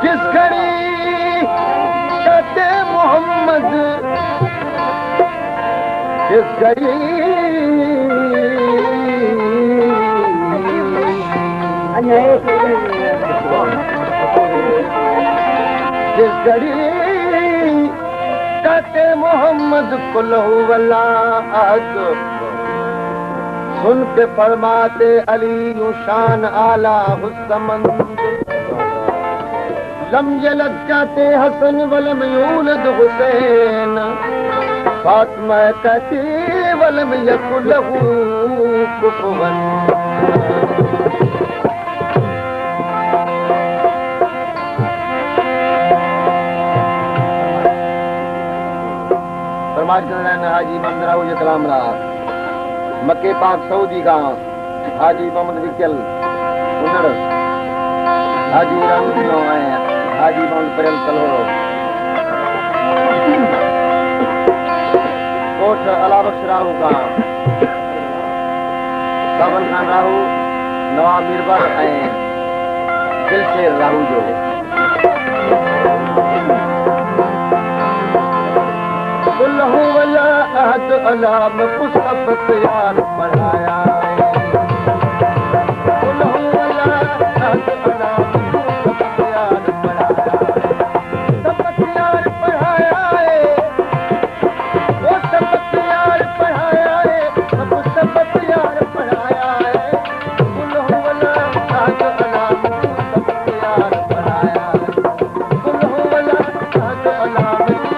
जिस घड़ी कहते मोहम्मद जिस घड़ी जिस घड़ी कहते मोहम्मद कुल्हू वल्ला सुन के फरमाते अली शान आला हुस्मंद लम यलद कहते हसन वलम यूलद हुसैन फातिमा कहती वलम यकुल लहू कुफुवन फरमाइश कर रहे हैं हाजी मोहम्मद राहू ये कलाम रहा मक्के पाक सऊदी का हाजी मोहम्मद विकल उन्नड़ हाजी रामनो आए हाजी मोहम्मद परेल कलोरो कोट अलाबख्श राहू का बाबन खान राहू नवाब मीरबर आए दिलशेर राहू जो कुल्हू वला अहद अला में पुस्तक यार पढ़ाया कुल्हू वला अहद अला में पुस्तक यार पढ़ाया वो सबक यार पढ़ाया है सब सबक यार पढ़ाया है कुल्हू वला अहद अला में पुस्तक यार पढ़ाया कुल्हू वला अहद अला में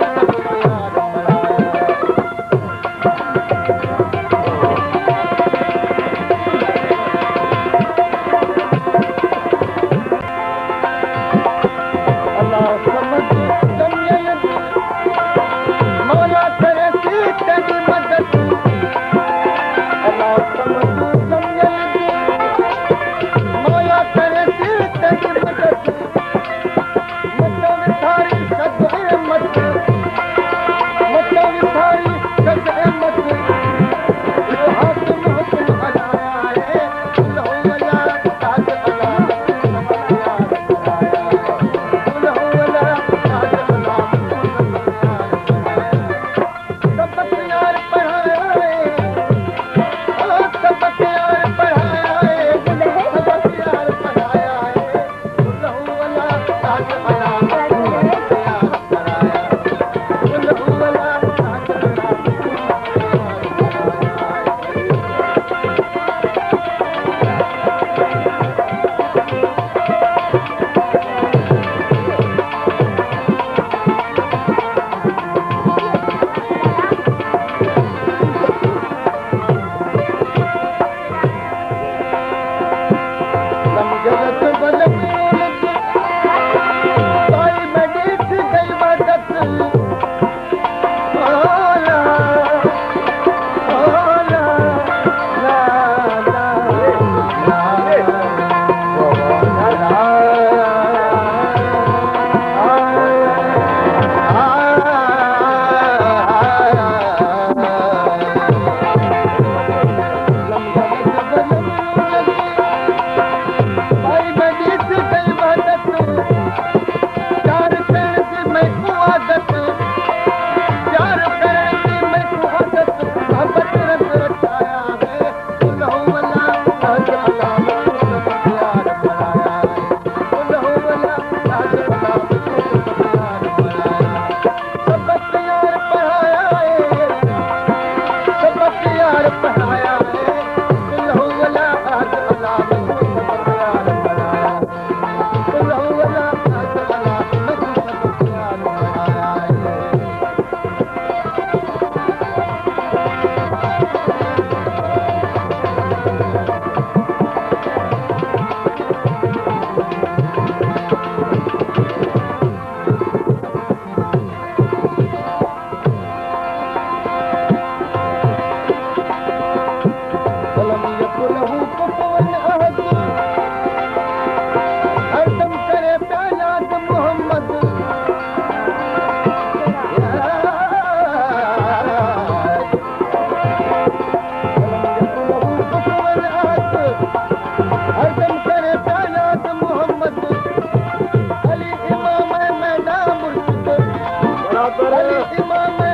इमाम